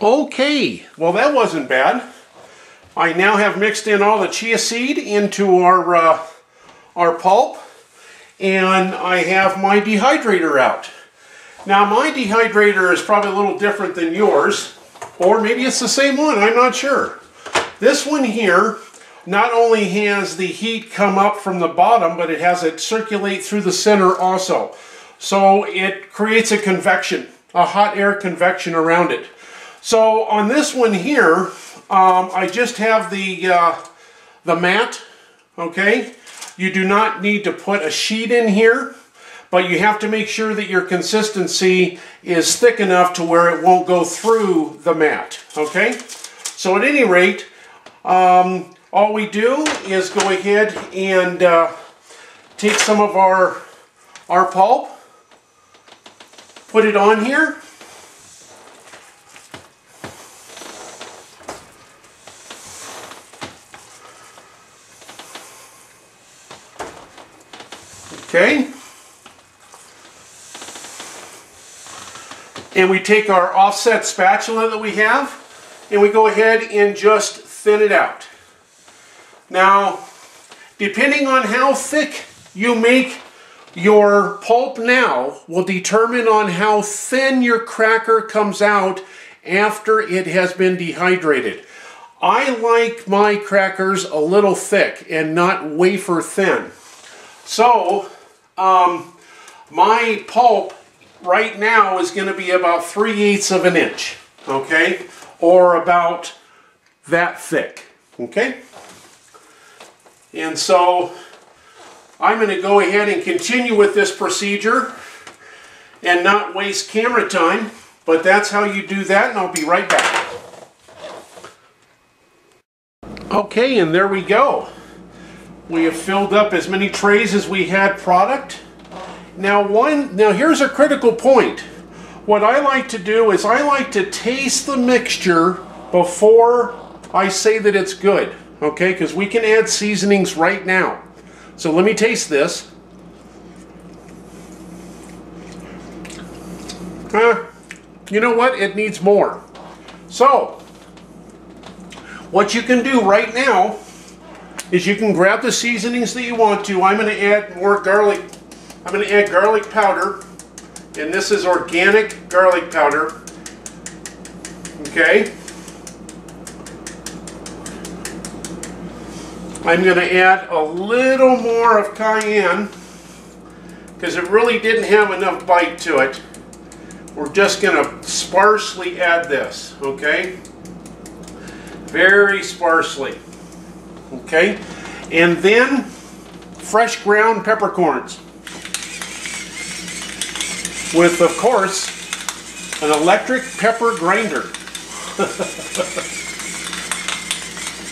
Okay, well that wasn't bad. I now have mixed in all the chia seed into our pulp, and I have my dehydrator out. Now my dehydrator is probably a little different than yours, or maybe it's the same one, I'm not sure. This one here not only has the heat come up from the bottom, but it has it circulate through the center also. So it creates a convection, a hot air convection around it. So on this one here, I just have the mat, okay? You do not need to put a sheet in here, but you have to make sure that your consistency is thick enough to where it won't go through the mat, okay? So at any rate, all we do is go ahead and take some of our pulp, put it on here. Okay. And we take our offset spatula that we have, and we go ahead and just thin it out. Now, depending on how thick you make your pulp now will determine on how thin your cracker comes out after it has been dehydrated. I like my crackers a little thick and not wafer thin. So, my pulp right now is going to be about 3/8 of an inch, okay? Or about that thick, okay? And so I'm going to go ahead and continue with this procedure and not waste camera time, but that's how you do that, and I'll be right back. Okay, and there we go. We have filled up as many trays as we had product. Now here's a critical point. What I like to do is I like to taste the mixture before I say that it's good, okay? Because we can add seasonings right now. So let me taste this. You know what? It needs more. So, what you can do right now is you can grab the seasonings that you want to. I'm going to add more garlic. I'm going to add garlic powder, and this is organic garlic powder. Okay. I'm going to add a little more of cayenne because it really didn't have enough bite to it. We're just going to sparsely add this, okay? Very sparsely. Okay, and then fresh ground peppercorns with, of course, an electric pepper grinder.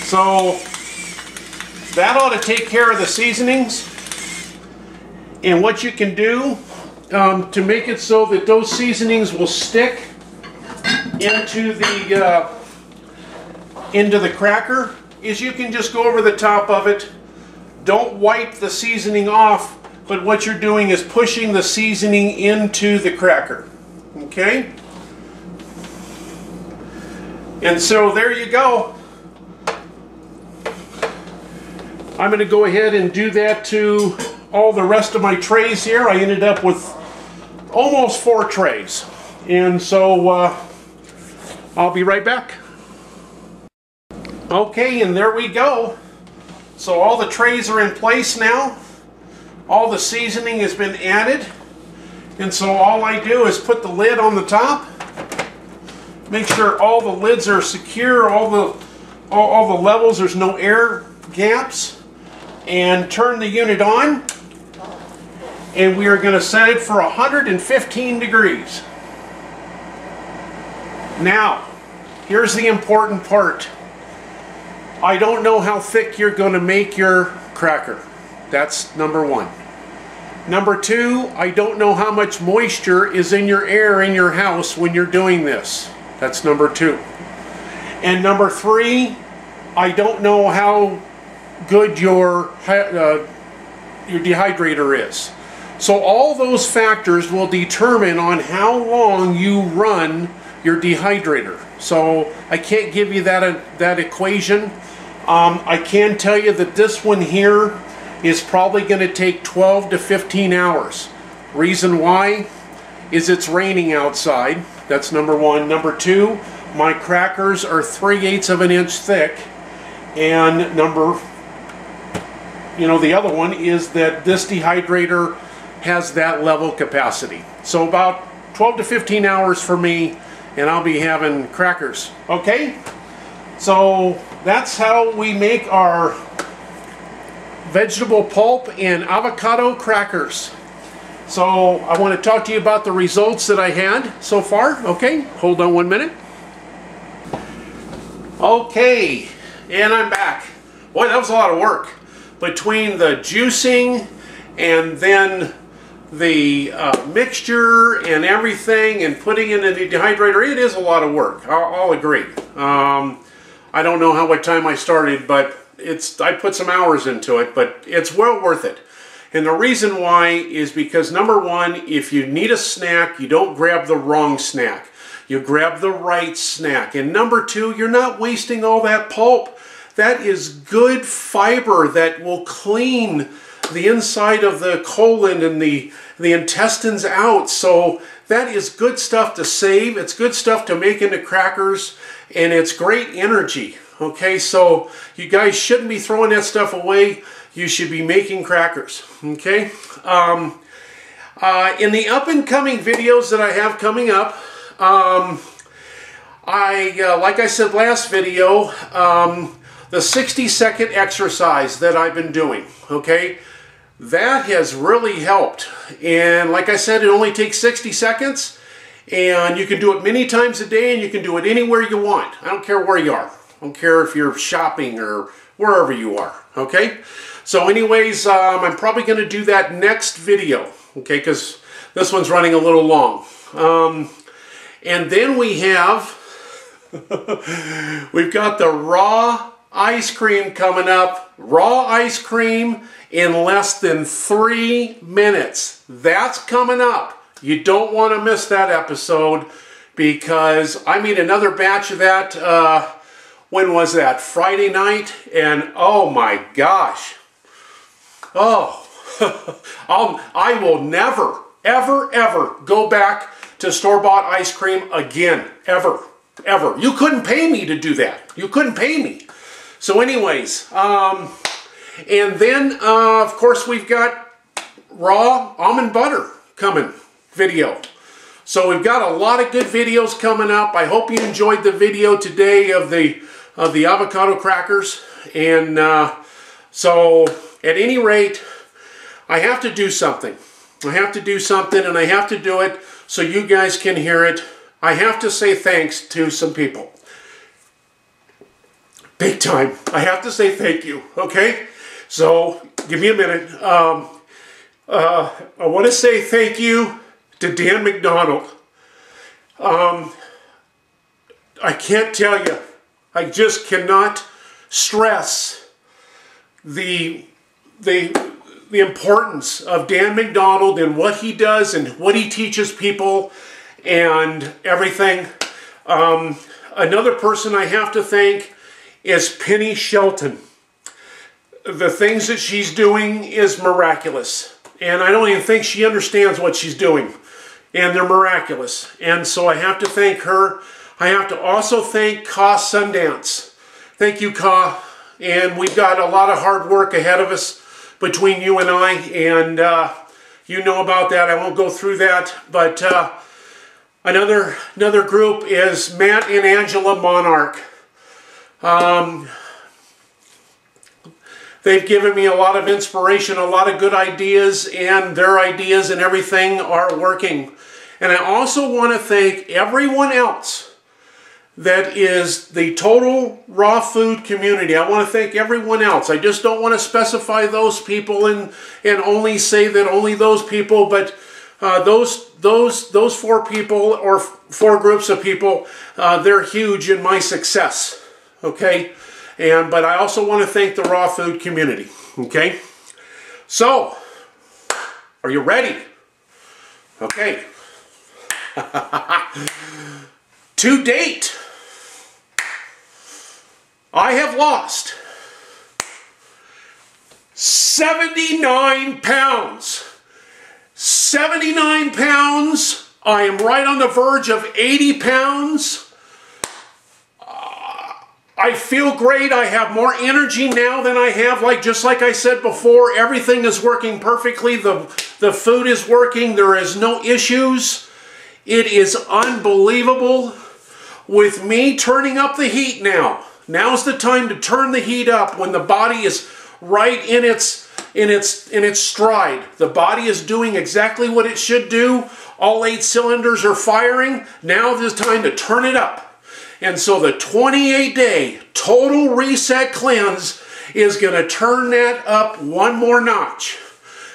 So that ought to take care of the seasonings. And what you can do to make it so that those seasonings will stick into the cracker is you can just go over the top of it. Don't wipe the seasoning off, but what you're doing is pushing the seasoning into the cracker. Okay? And so there you go. I'm going to go ahead and do that to all the rest of my trays here. I ended up with almost 4 trays. And so I'll be right back. Okay, and there we go. So all the trays are in place now. All the seasoning has been added. And so all I do is put the lid on the top. Make sure all the lids are secure, all the levels, there's no air gaps. And turn the unit on. And we are going to set it for 115 degrees. Now, here's the important part. I don't know how thick you're going to make your cracker. That's number one. Number two, I don't know how much moisture is in your air in your house when you're doing this. That's number two. And number three, I don't know how good your dehydrator is. So all those factors will determine on how long you run your dehydrator. So I can't give you that equation. I can tell you that this one here is probably going to take 12 to 15 hours. Reason why is it's raining outside. That's number one. Number two, my crackers are 3/8 of an inch thick. And the other one is that this dehydrator has that level capacity. So about 12 to 15 hours for me, and I'll be having crackers. Okay? So that's how we make our vegetable pulp and avocado crackers. So I want to talk to you about the results that I had so far. Okay? Hold on 1 minute. Okay, and I'm back. Boy, that was a lot of work. Between the juicing and then the mixture and everything and putting it in the dehydrator, it is a lot of work. I'll agree. I don't know what time I started, but I put some hours into it, but it's well worth it. And the reason why is because, number one, if you need a snack, you don't grab the wrong snack. You grab the right snack. And number two, you're not wasting all that pulp. That is good fiber that will clean the inside of the colon and the intestines out. So that is good stuff to save. It's good stuff to make into crackers, and it's great energy. Okay, so you guys shouldn't be throwing that stuff away. You should be making crackers. Okay, in the up and coming videos that I have coming up, like I said last video, the 60-second exercise that I've been doing, okay, that has really helped. And like I said, it only takes 60 seconds, and you can do it many times a day, and you can do it anywhere you want. I don't care where you are. I don't care if you're shopping or wherever you are, okay? So anyways, I'm probably going to do that next video, okay, because this one's running a little long. And then we have, we've got the raw ice cream coming up. Raw ice cream in less than 3 minutes. That's coming up. You don't want to miss that episode, because I made another batch of that, when was that? Friday night, and oh my gosh. Oh, I will never, ever, ever go back to store-bought ice cream again. Ever. Ever. You couldn't pay me to do that. You couldn't pay me. So anyways, and then, of course, we've got raw almond butter coming video. So we've got a lot of good videos coming up. I hope you enjoyed the video today of the avocado crackers. And so at any rate, I have to do something. I have to do something, and I have to do it so you guys can hear it. I have to say thanks to some people. Big time. I have to say thank you, okay? So, give me a minute. I want to say thank you to Dan McDonald. I can't tell you. I just cannot stress the importance of Dan McDonald and what he does and what he teaches people and everything. Another person I have to thank is Penny Shelton. The things that she's doing is miraculous. And I don't even think she understands what she's doing. And they're miraculous. And so I have to thank her. I have to also thank Ka Sundance. Thank you, Ka. And we've got a lot of hard work ahead of us between you and I. And you know about that. I won't go through that. But another group is Matt and Angela Monarch. They've given me a lot of inspiration, a lot of good ideas, and their ideas and everything are working. And I also want to thank everyone else that is the total raw food community. I want to thank everyone else. I just don't want to specify those people and only say that only those people, but those four people or four groups of people, they're huge in my success. Okay? But I also want to thank the raw food community. Okay? So, are you ready? Okay. To date, I have lost 79 pounds. 79 pounds. I am right on the verge of 80 pounds. I feel great. I have more energy now than I have, just like I said before. Everything is working perfectly. The food is working. There is no issues. It is unbelievable. With me turning up the heat now. Now's the time to turn the heat up when the body is right in its stride. The body is doing exactly what it should do. All 8 cylinders are firing. Now is the time to turn it up. And so the 28-day total reset cleanse is going to turn that up one more notch.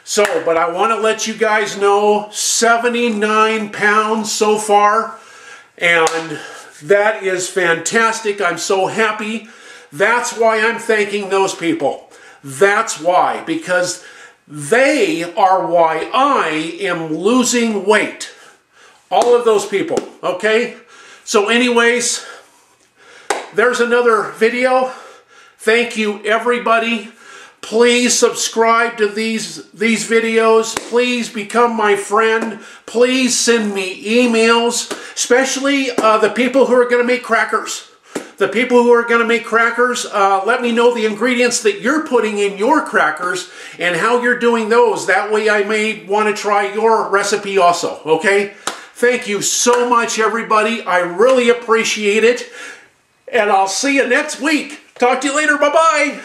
So, but I want to let you guys know, 79 pounds so far, and that is fantastic. I'm so happy. That's why I'm thanking those people. That's why, because they are why I am losing weight. All of those people, okay? So anyways, there's another video. Thank you, everybody. Please subscribe to these videos. Please become my friend. Please send me emails, especially the people who are going to make crackers. The people who are going to make crackers, let me know the ingredients that you're putting in your crackers and how you're doing those. That way I may want to try your recipe also, okay? Thank you so much, everybody. I really appreciate it. And I'll see you next week. Talk to you later. Bye-bye.